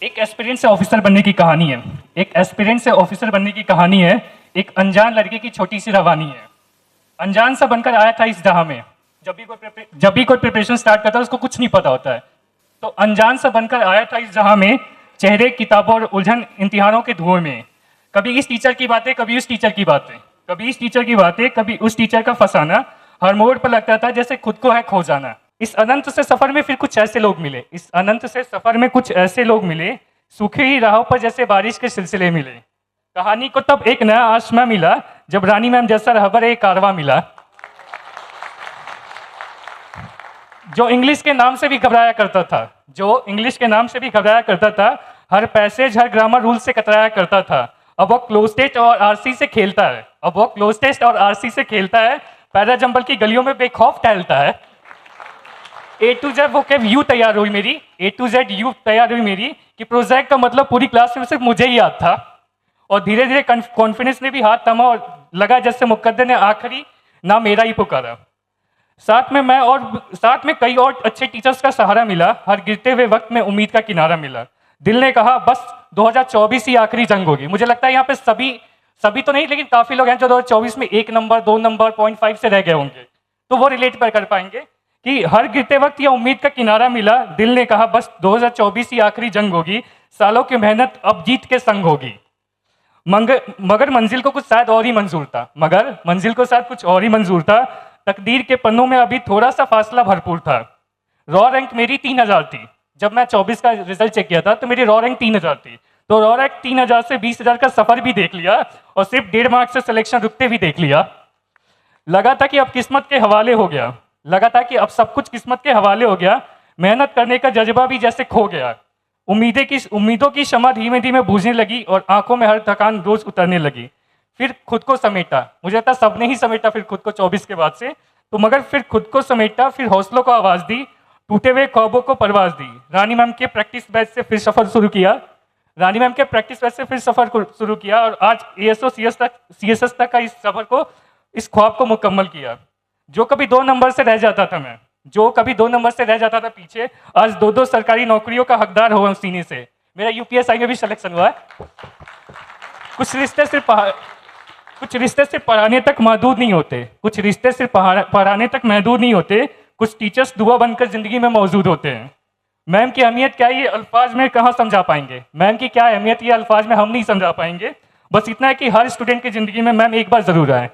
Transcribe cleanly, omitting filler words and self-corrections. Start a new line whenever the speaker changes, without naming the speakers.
एक एस्पिरेंट से ऑफिसर बनने की कहानी है। एक एस्पिरेंट से ऑफिसर बनने की कहानी है। एक अनजान लड़के की छोटी सी रवानी है। अनजान सा बनकर आया था इस जहां में। जब भी कोई प्रिपरेशन स्टार्ट करता है उसको कुछ नहीं पता होता है। तो अनजान सा बनकर आया था इस जहां में, चेहरे किताबों और उलझन इम्तिहानों के धुएं में। कभी इस टीचर की बातें, कभी उस टीचर की बातें, कभी इस टीचर की बातें, कभी उस टीचर का फंसाना। हर मोड़ पर लगता था जैसे खुद को है खो जाना। इस अनंत से सफर में फिर कुछ ऐसे लोग मिले। इस अनंत से सफर में कुछ ऐसे लोग मिले, सूखी ही राहों पर जैसे बारिश के सिलसिले मिले। कहानी को तब एक नया आसमां मिला जब रानी मैम जैसा रहबर एक कारवां मिला, जो इंग्लिश के नाम से भी घबराया करता था। जो इंग्लिश के नाम से भी घबराया करता था। हर पैसेज, हर ग्रामर रूल से कतराया करता था। अब वो क्लोज टेस्ट और आरसी से खेलता है। अब वो क्लोज टेस्ट और आरसी से खेलता है। पैरा जंबल की गलियों में बेखौफ टहलता है। ए टू जेड वो कैब यू तैयार हुई मेरी, ए टू जेड यू तैयार हुई मेरी, कि प्रोजेक्ट का मतलब पूरी क्लास में सिर्फ मुझे ही याद था। और धीरे धीरे कॉन्फिडेंस ने भी हाथ थमा और लगा जैसे मुकद्दर ने आखिरी ना मेरा ही पुकारा। साथ में कई और अच्छे टीचर्स का सहारा मिला। हर गिरते हुए वक्त में उम्मीद का किनारा मिला। दिल ने कहा बस 2024 ही आखिरी जंग होगी। मुझे लगता है यहाँ पे सभी तो नहीं, लेकिन काफी लोग हैं जो 2024 में 1 नंबर 2 नंबर 0.5 से रह गए होंगे, तो वो रिलेट कर पाएंगे कि हर गिरते वक्त यह उम्मीद का किनारा मिला। दिल ने कहा बस 2024 ही आखिरी जंग होगी। सालों की मेहनत अब जीत के संग होगी। मगर मंजिल को कुछ शायद और ही मंजूर था। मगर मंजिल को शायद कुछ और ही मंजूर था। तकदीर के पन्नों में अभी थोड़ा सा फासला भरपूर था। रॉ रैंक मेरी 3000 थी। जब मैं 24 का रिजल्ट चेक किया था तो मेरी रॉ रैंक 3000 थी। तो रॉ रैंक 3000 से 20,000 का सफर भी देख लिया और सिर्फ 1.5 मार्क्स से सिलेक्शन रुकते भी देख लिया। लगा था कि अब किस्मत के हवाले हो गया। लगा था कि अब सब कुछ किस्मत के हवाले हो गया। मेहनत करने का जज्बा भी जैसे खो गया। उम्मीदों की शमा धीमे धीमे बुझने लगी और आंखों में हर थकान रोज उतरने लगी। फिर खुद को समेटा। मुझे लगता है सबने ही समेटा फिर खुद को 24 के बाद से। तो मगर फिर खुद को समेटा, फिर हौसलों को आवाज दी, टूटे हुए ख्वाबों को परवाज दी। रानी मैम के प्रैक्टिस बैच से फिर सफर शुरू किया। रानी मैम के प्रैक्टिस बैच से फिर सफर शुरू किया और आज एएसओ सीएसएस तक का इस सफर को, इस ख्वाब को मुकम्मल किया। जो कभी 2 नंबर से रह जाता था मैं, जो कभी 2 नंबर से रह जाता था पीछे, आज 2 सरकारी नौकरियों का हकदार हुआ सीने से। मेरा यूपीएसआई में भी सिलेक्शन हुआ है। कुछ रिश्ते सिर्फ पढ़ाने तक महदूद नहीं होते। कुछ रिश्ते सिर्फ पढ़ाने तक महदूद नहीं होते। कुछ टीचर्स दुआ बनकर जिंदगी में मौजूद होते हैं। मैम की अहमियत क्या है ये अल्फाज में कहाँ समझा पाएंगे। मैम की क्या अहमियत ये अल्फाज में हम नहीं समझा पाएंगे। बस इतना है कि हर स्टूडेंट की जिंदगी में मैम एक बार जरूर आए।